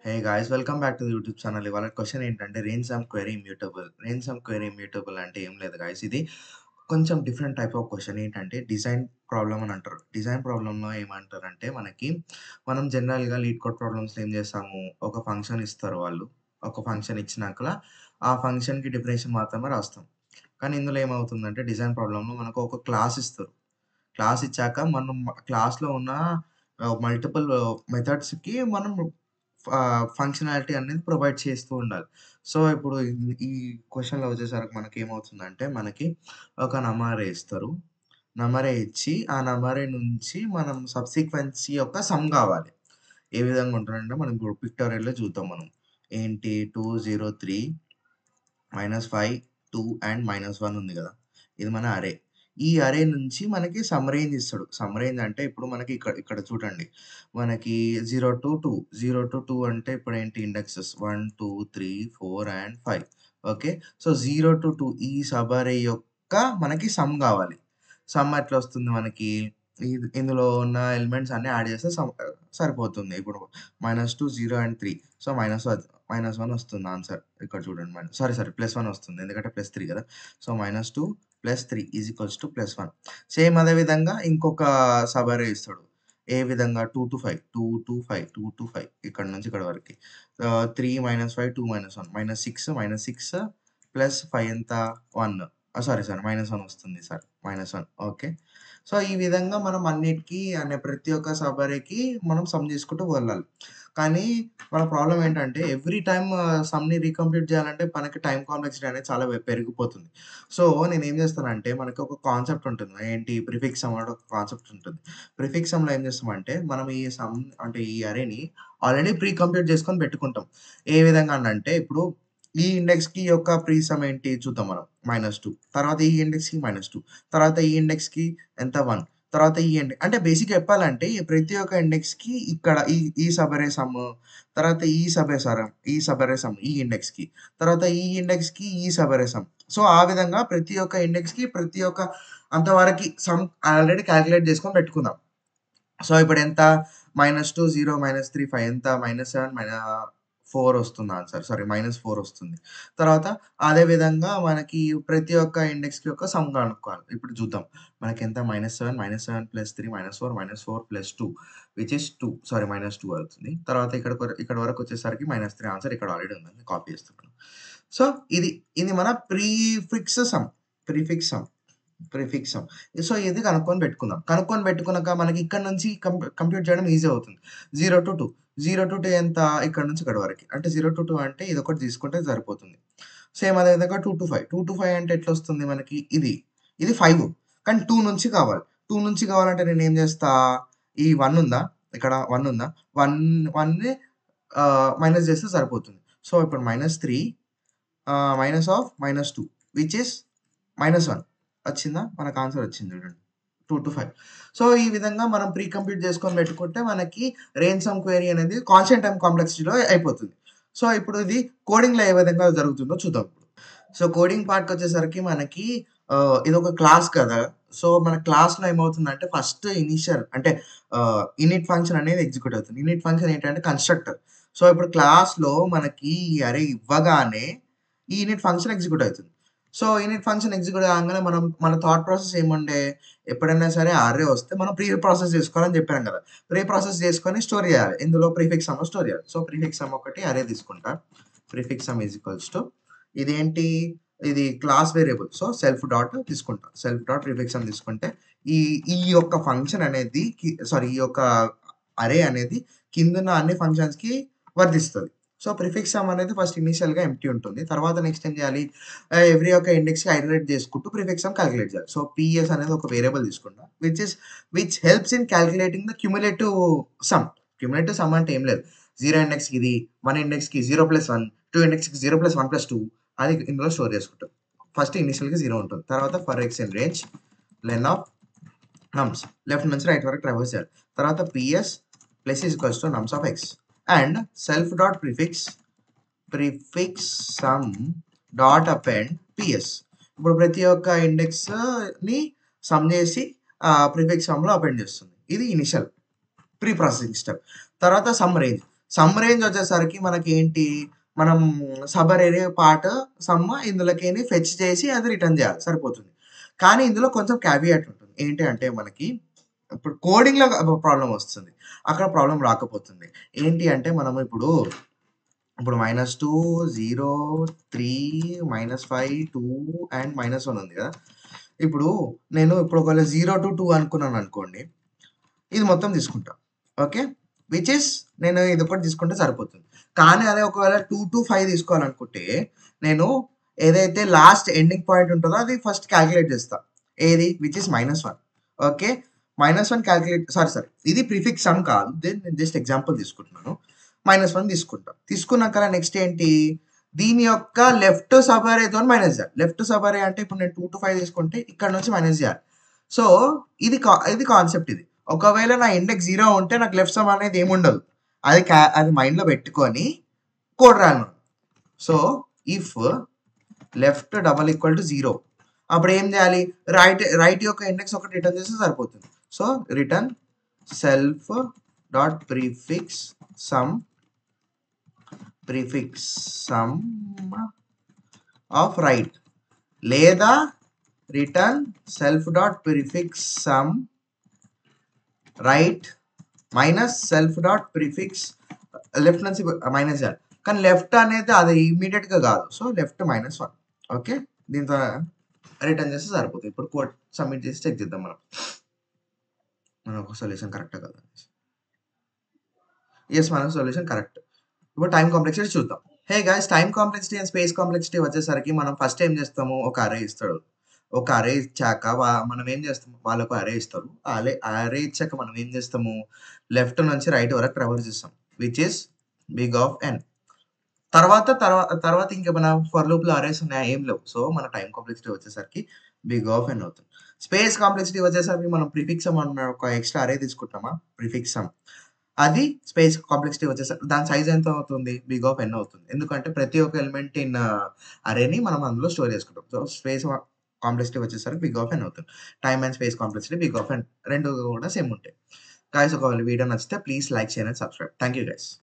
Hey guys welcome back to the YouTube channel. ఇవాళ question ఏంటంటే range some query immutable అంటే ఏం లేదు గాయ్స్. ఇది కొంచెం డిఫరెంట్ టైప్ ఆఫ్ క్వశ్చన్. ఏంటంటే డిజైన్ ప్రాబ్లమ్ అని అంటారు. డిజైన్ ప్రాబ్లమ్‌లో ఏమంటారంటే మనం జనరల్‌గా లీడ్ కోడ్ ప్రాబ్లమ్స్‌లో ఏం చేస్తాము, ఒక ఫంక్షన్ ఇస్తారు వాళ్ళు. ఒక ఫంక్షన్ ఇచ్చినాక ఆ ఫంక్షన్‌కి డెఫినిషన్ మాత్రమే రాస్తాం. కానీ ఇందులో ఏమవుతుందంటే డిజైన్ ప్రాబ్లమ్‌లో మనకు ఒక క్లాస్ ఇస్తారు. క్లాస్ ఇచ్చాక మనం క్లాస్‌లో ఉన్న మల్టిపుల్ మెథడ్స్‌కి మనం ఫంక్షనాలిటీ అనేది ప్రొవైడ్ చేస్తూ ఉండాలి. సో, ఇప్పుడు ఈ క్వెషన్‌లో వచ్చేసరికి మనకేమవుతుందంటే, మనకి ఒక నంబర్ ఇస్తారు. నంబరే ఇచ్చి, ఆ నంబరే నుంచి మనం సబ్‌సీక్వెన్సీ యొక్క సమ్ కావాలి. ఏ విధంగా ఉంటదంటే, మనం ఇప్పుడు పిక్టోరియల్‌లో చూద్దాం మనం. ఏంటి 203 -5 2 అండ్ -1 ఉంది గదా! ఇది మన అర్రే. ఈ అర్రే నుంచి మనకి సమ్ రేంజ్ ఇస్తాడు. సమ్ రేంజ్ అంటే ఇప్పుడు మనకి ఇక్కడ ఇక్కడ చూడండి. మనకి 0-2 అంటే ఇప్పుడేంటి ఇండెక్సెస్ 1, 2, 3, 4 అండ్ 5. ఓకే. సో, 0-2 ఈ సబ్ అర్రే యొక్క మనకి సమ్ గావాలి. సమ్ ఎట్లొస్తుంది మనకి? ఇందులో ఉన్న ఎలిమెంట్స్ అన్నీ యాడ్ చేస్తే సరిపోతుంది. ఇప్పుడు -2, 0 అండ్ 3. సో, -1 వస్తుంది ఆన్సర్. ఇక్కడ చూడండి. సారీ, +1 వస్తుంది. ఎందుకంటే +3 కదా! సో, -2 +3 +1. సేమ్ అదే విధంగా ఇంకొక సబ్ అర్రే ఇస్తాడు. ఏ విధంగా 2-5, 2-5, 2-5 ఇక్కడి నుంచి ఇక్కడి వరకి. 3 -5, 2 -1, -6 +5 ఎంత 1. సారీ, -1 వస్తుంది. -1 ఓకే. సో, ఈ విధంగా మనం అన్నిటికి ప్రతి ఒక్క సబ్ అర్రేకి మనం సమ్ చేసుకుంటూ వెళ్ళాలి. కానీ మన ప్రాబ్లమ్ ఏంటంటే ఎవ్రీ టైమ్ సమ్‌ని రీకంప్యూట్ చేయాలంటే మనకి టైమ్ కాంప్లెక్సిటీ అనేది చాలా పెరిగిపోతుంది. సో, నేనేం చేస్తానంటే మనకి ఒక కాన్సెప్ట్ ఉంటుంది. ఏంటి ప్రిఫిక్స్ సమ్ అని ఒక కాన్సెప్ట్ ఉంటుంది. ప్రిఫిక్స్ సమ్‌లో ఏం చేస్తామంటే మనం ఈ సమ్ అంటే ఈ అర్రేని ఆల్రెడీ ప్రీ కంప్యూట్ చేసుకొని పెట్టుకుంటాం. ఏ విధంగా అనంటే ఇప్పుడు ఈ ఇండెక్స్‌కి యొక్క ప్రీ సమ్ ఏంటి చూద్దాం మనం. -2 తర్వాత ఈ ఇండెక్స్‌కి -2 తర్వాత ఈ ఇండెక్స్‌కి ఎంత 1 తర్వాత ఈ అంటే బేసిక్‌గా చెప్పాలంటే ప్రతి ఒక్క ఇండెక్స్‌కి ఇక్కడ ఈ ఈ సబ్ అర్రే సమ్ తర్వాత ఈ సబ్ అర్రే సమ్ ఈ ఇండెక్స్‌కి తర్వాత ఈ ఇండెక్స్‌కి ఈ సబ్ అర్రే సమ్. సో, ఆ విధంగా ప్రతి ఒక్క ఇండెక్స్‌కి ప్రతి ఒక్క అంతవరకి సమ్ ఆల్రెడీ కాలిక్యులేట్ చేసుకొని పెట్టుకుందాం. సో, ఇప్పుడెంత -2, 0, -3, 5 ఎంత -7 4 వస్తుంది ఆన్సర్. సారీ -4 వస్తుంది. తర్వాత అదే విధంగా మనకి ప్రతి ఒక్క ఇండెక్స్‌కి యొక్క సమ్ కనుక్కోవాలి. ఇప్పుడు చూద్దాం. మనకెంత -7, -7 +3 -4, -4 +2 విచ్ ఈస్ 2 సారీ -2 అవుతుంది. తర్వాత ఇక్కడ వరకొచ్చేసరికి -3 ఆన్సర్ ఇక్కడ ఆల్రెడీ ఉందండి. కాపీ చేస్తున్నాను. సో, ఇది ఇది మన prefix some. Prefix some. Prefix some. So, ఇది కనుక్కొని పెట్టుకుందాం. కనుక్కొని పెట్టుకున్నాక మనకి ఇక్కడ నుంచి కంప్యూట్ చేయడం ఈజీ అవుతుంది. 0-2 0-2 ఎంత ఇక్కడ నుంచి ఇక్కడి వరకి. అంటే 0-2 అంటే ఇదొకటి తీసుకుంటే సరిపోతుంది. సేమ్ అదే విధంగా 2-5 2-5 అంటే ఎట్లొస్తుంది మనకి ఇది 5 కానీ 2 నుంచి కావాలి. 2 నుంచి కావాలంటే నేనేం చేస్తా? ఈ 1 ఉందా? ఇక్కడ 1 ఉందా? 1 1ని మైనస్ చేస్తే సరిపోతుంది. సో, ఇప్పుడు -3 మైనస్ ఆఫ్ -2 విచ్ ఈస్ -1 వచ్చిందా? మనకు ఆన్సర్ వచ్చింది చూడండి. 2-5. సో, ఈ విధంగా మనం ప్రీ కంప్యూట్ చేసుకొని పెట్టుకుంటే మనకి రేంజ్ సమ్ క్వెరీ అనేది కాన్స్టెంట్ టైమ్ కాంప్లెక్సిటీలో అయిపోతుంది. సో, ఇప్పుడు ఇది కోడింగ్‌లో ఏ విధంగా జరుగుతుందో చూద్దాం ఇప్పుడు. సో, కోడింగ్ పార్ట్‌కొచ్చేసరికి మనకి ఇదొక క్లాస్ కదా! సో, మన క్లాస్‌లో ఏమవుతుందంటే ఫస్ట్ ఇనిషియల్ అంటే ఇనిట్ ఫంక్షన్ అనేది ఎగ్జిక్యూట్ అవుతుంది. ఇనిట్ ఫంక్షన్ ఏంటంటే కన్‌స్ట్రక్టర్. సో, ఇప్పుడు క్లాస్‌లో మనకి ఈ అర్రే ఇవ్వగానే ఈ ఇనిట్ ఫంక్షన్ ఎగ్జిక్యూట్ అవుతుంది. సో, ఇనిట్ ఫంక్షన్ ఎగ్జిక్యూట్ కాంగానే మన థాట్ ప్రాసెస్ ఏముండే, ఎప్పుడైనా సరే అర్రే వస్తే మనం ప్రీ ప్రాసెస్ చేసుకోవాలని చెప్పాను కదా! ప్రీ ప్రాసెస్ చేసుకొని స్టోర్ చేయాలి. ఇందులో ప్రిఫిక్స్ సమ్ స్టోర్ చేయాలి. సో, ప్రిఫిక్స్ సమ్ ఒకటి అర్రే తీసుకుంటా. Prefix some is equals to ఇదేంటి? ఇది class variable. So, self dot తీసుకుంటా. సెల్ఫ్ డాట్ ప్రిఫిక్స్ సమ్ తీసుకుంటే ఈ ఈ యొక్క ఫంక్షన్ అనేది ఈ యొక్క అర్రే అనేది కిందున్న అన్ని ఫంక్షన్స్‌కి వర్తిస్తది. సో, ప్రిఫిక్స్ సమ్ అనేది ఫస్ట్ ఇనీషియల్‌గా ఎంప్టీ ఉంటుంది. తర్వాత నెక్స్ట్ ఏం చేయాలి? ఎవ్రీ ఒక్క ఇండెక్స్‌కి ఐటరేట్ చేసుకుంటూ ప్రిఫిక్స్ సమ్ కాలిక్యులేట్ చేయాలి. సో, పీఎస్ అనేది ఒక వేరియబుల్ తీసుకుంటా. Which helps in calculating the cumulative sum. Cumulative sum అంటే ఏం లేదు. 0 ఇండెక్స్‌కి ఇది, 1 ఇండెక్స్‌కి 0+1, 2 ఇండెక్స్‌కి 0+1+2 అది ఇందులో స్టోర్ చేసుకుంటాం. ఫస్ట్ ఇనీషియల్‌గా 0 ఉంటుంది. తర్వాత for x in range len of nums left నుంచి రైట్ వరకు ట్రావర్స్ చేయాలి. తర్వాత PS plus is equals to nums of x and self dot prefix sum dot append PS. ఇప్పుడు ప్రతి ఒక్క ఇండెక్స్‌ని సమ్ చేసి ప్రిఫిక్స్ సమ్‌లో అపెండ్ చేస్తుంది. ఇది ఇనిషియల్ ప్రీ ప్రాసెసింగ్ స్టెప్. తర్వాత సమ్ రేంజ్. సమ్ రేంజ్ వచ్చేసరికి మనకేంటి, మనం సబ్ అరే పార్ట్ సమ్ ఇందులోకెళ్ళి ఫెచ్ చేసి అది రిటర్న్ చేయాలి సరిపోతుంది. కానీ ఇందులో కొంచెం క్యావియాట్ ఉంటుంది. ఏంటి అంటే మనకి ఇప్పుడు కోడింగ్‌లో ప్రాబ్లమ్ వస్తుంది. అక్కడ ప్రాబ్లమ్ రాకపోతుంది. ఏంటి అంటే మనము ఇప్పుడు -2, 0, 3, -5, 2 అండ్ -1 ఉంది కదా! ఇప్పుడు నేను ఇప్పుడు ఒకవేళ 0-2 అనుకున్నాననుకోండి. ఇది మొత్తం తీసుకుంటా. ఓకే. విచ్ ఈస్ నేను ఇదొకటి తీసుకుంటే సరిపోతుంది. కానీ అదే ఒకవేళ 2-5 తీసుకోవాలనుకుంటే, నేను ఏదైతే లాస్ట్ ఎండింగ్ పాయింట్ ఉంటదో అది ఫస్ట్ కాలిక్యులేట్ చేస్తా. ఏది? Which is -1. Okay. -1 calculate sorry. ఇది ప్రిఫిక్స్ సమ్ కాదు. నేను జస్ట్ ఎగ్జాంపుల్ తీసుకుంటున్నాను. -1 తీసుకుంటా. తీసుకున్నాక నెక్స్ట్ ఏంటి? దీని యొక్క లెఫ్ట్ సబ్ అరేతోని మైనస్ చేయాలి. లెఫ్ట్ సబ్ అరే అంటే ఇప్పుడు నేను 2-5 తీసుకుంటే ఇక్కడ నుంచి మైనస్ చేయాలి. సో, ఇది కాన్సెప్ట్ ఇది. ఒకవేళ నా ఇండెక్స్ 0 ఉంటే నాకు లెఫ్ట్ సమ్ అనేది ఏముండదు. అది మైండ్‌లో పెట్టుకొని కోడ్ రాయాలి మనం. So, if left double equal to 0 అప్పుడు ఏం చేయాలి? రైట్ యొక్క ఇండెక్స్ ఒకటి రిటర్న్ చేస్తే సరిపోతుంది. So, return self dot prefix sum of right లేదా return self dot prefix sum right minus self dot prefix left నుంచి మైనస్ చేయాలి. కానీ లెఫ్ట్ అనేది అది ఇమ్మీడియట్‌గా కాదు. So, left -1 okay. దీంతో రిటర్న్ చేస్తే సరిపోతుంది. ఇప్పుడు కోడ్ సబ్మిట్ చేసి చెక్ చేద్దాం మనం. మనకు సొల్యూషన్ కరెక్టా కాదా? యెస్, మనకు సొల్యూషన్ కరెక్ట్. ఇప్పుడు టైమ్ కాంప్లెక్సిటీ చూద్దాం. Hey guys, time complexity and space complexity వచ్చేసరికి మనం ఫస్ట్ ఏం చేస్తాము? ఒక అరే ఇస్తాడు. ఒక అరే ఇచ్చాక మనం ఏం చేస్తాము? వాళ్ళొక అరే ఇస్తారు. అరే ఇచ్చాక మనం ఏం చేస్తాము? లెఫ్ట్ నుంచి రైట్ వరకు ట్రావర్స్ చేస్తాం. Which is big of n. తర్వాత ఇంకేమైనా ఫర్ లూప్‌లో అరేస్ ఉన్నాయా? ఏం లేవు. సో, మన టైమ్ కాంప్లెక్సిటీ వచ్చేసరికి బిగ్ ఆఫ్ n అవుతుంది. స్పేస్ కాంప్లెక్సిటీ వచ్చేసరికి మనం ప్రిఫిక్స్ సమ్ అన్న ఒక ఎక్స్‌ట్రా అరే తీసుకుంటామా? Prefix sum. అది స్పేస్ కాంప్లెక్సిటీ వచ్చేసరికి దాని సైజ్ ఎంత అవుతుంది? బిగ్ ఆఫ్ n అవుతుంది. ఎందుకంటే ప్రతి ఒక్క ఎలిమెంట్ ఇన్ అరేని మనం అందులో స్టోర్ చేసుకుంటాం. సో, స్పేస్ కాంప్లెక్సిటీ వచ్చేసరికి బిగ్ ఆఫ్ n అవుతుంది. Time and space complexity big of n 2 కూడా సేమ్ ఉంటాయి. గైస్, ఒకవేళ వీడియో నచ్చితే please like, share and subscribe. Thank you guys.